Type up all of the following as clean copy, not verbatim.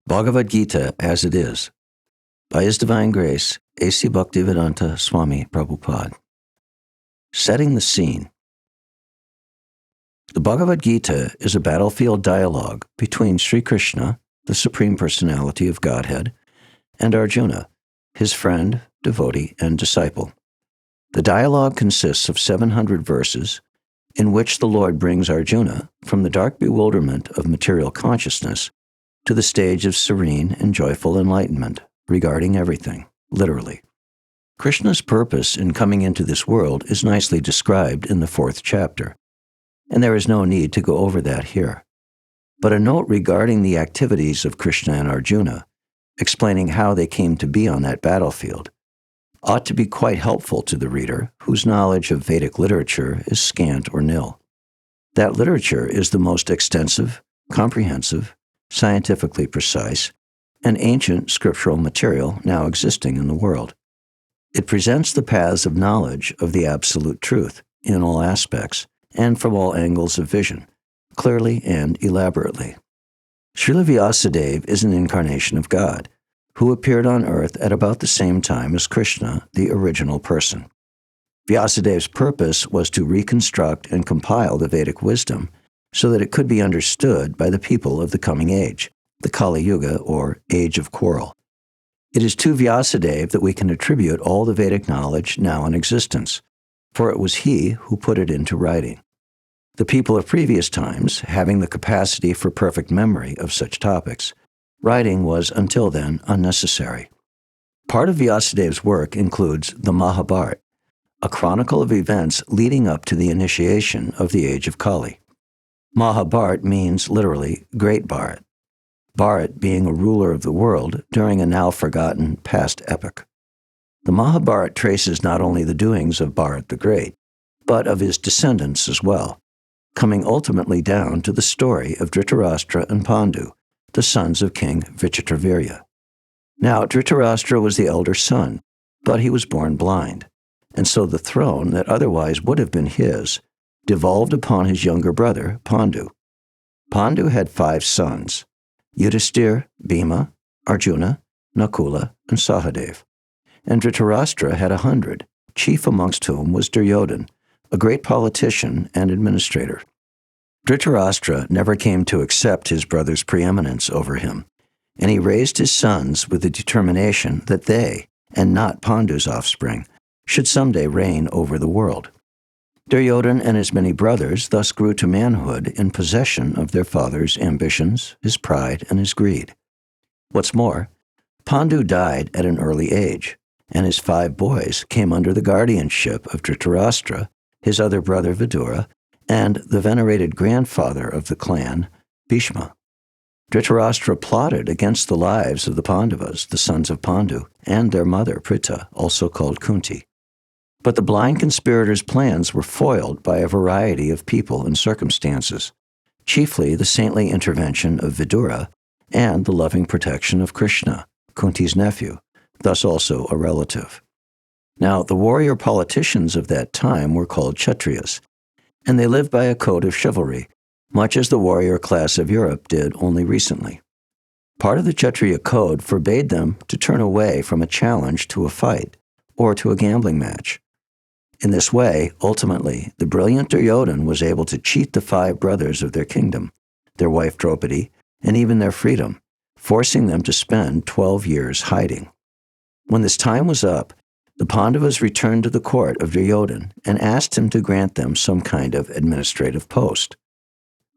Bhagavad-gītā As It Is, by His Divine Grace, A.C. Bhaktivedanta Swami Prabhupāda. Setting the scene. The Bhagavad-gītā is a battlefield dialogue between Sri Krishna, the Supreme Personality of Godhead, and Arjuna, his friend, devotee, and disciple. The dialogue consists of 700 verses in which the Lord brings Arjuna from the dark bewilderment of material consciousness to the stage of serene and joyful enlightenment regarding everything, literally. Krishna's purpose in coming into this world is nicely described in the 4th chapter, and there is no need to go over that here. But a note regarding the activities of Krishna and Arjuna, explaining how they came to be on that battlefield, ought to be quite helpful to the reader whose knowledge of Vedic literature is scant or nil. That literature is the most extensive, comprehensive, scientifically precise, and ancient scriptural material now existing in the world. It presents the paths of knowledge of the absolute truth in all aspects and from all angles of vision, clearly and elaborately. Srila Vyasadeva is an incarnation of God, who appeared on earth at about the same time as Krishna, the original person. Vyasadeva's purpose was to reconstruct and compile the Vedic wisdom so that it could be understood by the people of the coming age, the Kali Yuga, or Age of Quarrel. It is to Vyasadeva that we can attribute all the Vedic knowledge now in existence, for it was he who put it into writing. The people of previous times, having the capacity for perfect memory of such topics, writing was until then unnecessary. Part of Vyasadeva's work includes the Mahabharata, a chronicle of events leading up to the initiation of the age of Kali. Mahabharata means literally Great Bharat, Bharat being a ruler of the world during a now-forgotten past epoch. The Mahabharata traces not only the doings of Bharat the Great, but of his descendants as well, coming ultimately down to the story of Dhritarashtra and Pandu, the sons of King Vichitravirya. Now, Dhritarashtra was the elder son, but he was born blind, and so the throne that otherwise would have been his devolved upon his younger brother, Pandu. Pandu had 5 sons: Yudhisthira, Bhima, Arjuna, Nakula, and Sahadeva. And Dhritarashtra had 100, chief amongst whom was Duryodhana, a great politician and administrator. Dhritarashtra never came to accept his brother's preeminence over him, and he raised his sons with the determination that they, and not Pandu's offspring, should someday reign over the world. Duryodhana and his many brothers thus grew to manhood in possession of their father's ambitions, his pride, and his greed. What's more, Pandu died at an early age, and his 5 boys came under the guardianship of Dhritarashtra, his other brother Vidura, and the venerated grandfather of the clan, Bhishma. Dhritarashtra plotted against the lives of the Pandavas, the sons of Pandu, and their mother Pritha, also called Kunti. But the blind conspirators' plans were foiled by a variety of people and circumstances, chiefly the saintly intervention of Vidura and the loving protection of Krishna, Kunti's nephew, thus also a relative. Now, the warrior politicians of that time were called Kshatriyas, and they lived by a code of chivalry, much as the warrior class of Europe did only recently. Part of the Kshatriya code forbade them to turn away from a challenge to a fight or to a gambling match. In this way, ultimately, the brilliant Duryodhana was able to cheat the 5 brothers of their kingdom, their wife Draupadi, and even their freedom, forcing them to spend 12 years hiding. When this time was up, the Pandavas returned to the court of Duryodhana and asked him to grant them some kind of administrative post.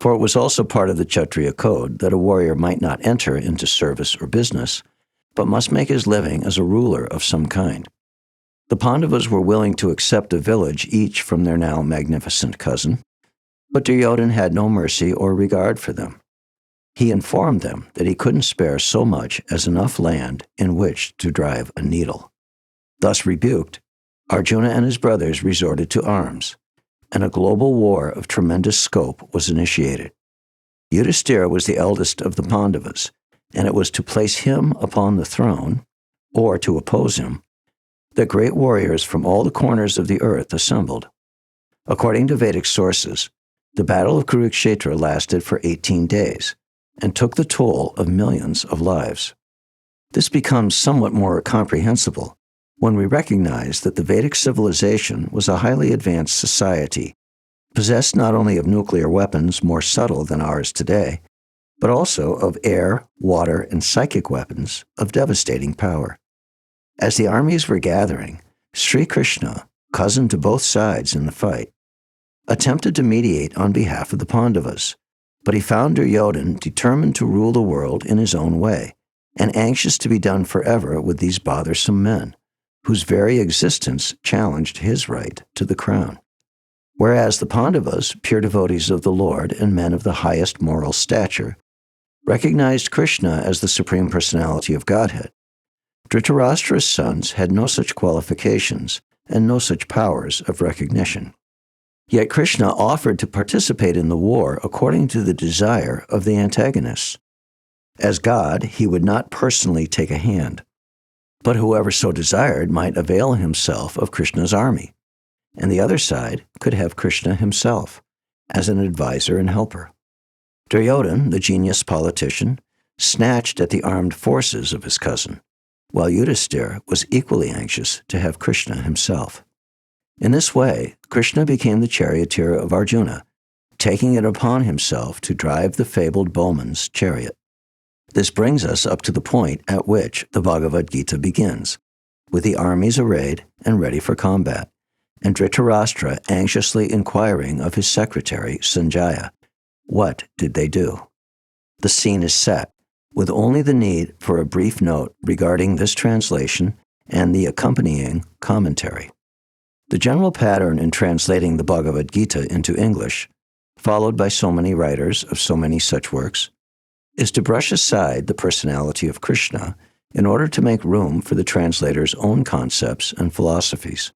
For it was also part of the Kshatriya code that a warrior might not enter into service or business, but must make his living as a ruler of some kind. The Pandavas were willing to accept a village each from their now magnificent cousin, but Duryodhana had no mercy or regard for them. He informed them that he couldn't spare so much as enough land in which to drive a needle. Thus rebuked, Arjuna and his brothers resorted to arms, and a global war of tremendous scope was initiated. Yudhisthira was the eldest of the Pandavas, and it was to place him upon the throne, or to oppose him, that great warriors from all the corners of the earth assembled. According to Vedic sources, the Battle of Kurukshetra lasted for 18 days, and took the toll of millions of lives. This becomes somewhat more comprehensible when we recognize that the Vedic civilization was a highly advanced society, possessed not only of nuclear weapons more subtle than ours today, but also of air, water, and psychic weapons of devastating power. As the armies were gathering, Sri Krishna, cousin to both sides in the fight, attempted to mediate on behalf of the Pandavas, but he found Duryodhana determined to rule the world in his own way, and anxious to be done forever with these bothersome men, whose very existence challenged his right to the crown. Whereas the Pandavas, pure devotees of the Lord and men of the highest moral stature, recognized Krishna as the Supreme Personality of Godhead, Dhritarashtra's sons had no such qualifications and no such powers of recognition. Yet Krishna offered to participate in the war according to the desire of the antagonists. As God, he would not personally take a hand, but whoever so desired might avail himself of Krishna's army, and the other side could have Krishna himself as an advisor and helper. Duryodhana, the genius politician, snatched at the armed forces of his cousin, while Yudhisthira was equally anxious to have Krishna himself. In this way, Krishna became the charioteer of Arjuna, taking it upon himself to drive the fabled bowman's chariot. This brings us up to the point at which the Bhagavad-gītā begins, with the armies arrayed and ready for combat, and Dhritarashtra anxiously inquiring of his secretary, Sanjaya, what did they do? The scene is set, with only the need for a brief note regarding this translation and the accompanying commentary. The general pattern in translating the Bhagavad-gītā into English, followed by so many writers of so many such works, is to brush aside the personality of Krishna in order to make room for the translator's own concepts and philosophies.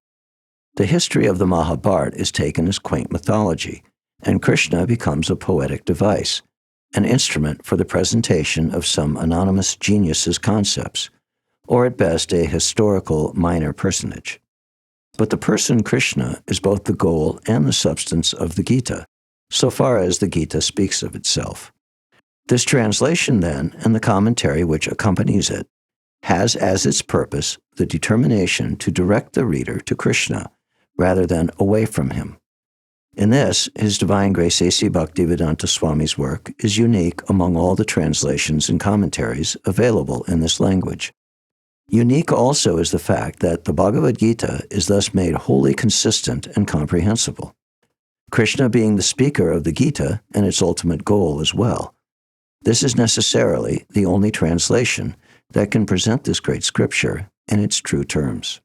The history of the Mahabharata is taken as quaint mythology, and Krishna becomes a poetic device, an instrument for the presentation of some anonymous genius's concepts, or at best a historical minor personage. But the person Krishna is both the goal and the substance of the Gita, so far as the Gita speaks of itself. This translation, then, and the commentary which accompanies it, has as its purpose the determination to direct the reader to Krishna rather than away from him. In this, His Divine Grace A.C. Bhaktivedanta Swami's work is unique among all the translations and commentaries available in this language. Unique also is the fact that the Bhagavad-gītā is thus made wholly consistent and comprehensible, Krishna being the speaker of the Gita and its ultimate goal as well. This is necessarily the only translation that can present this great scripture in its true terms.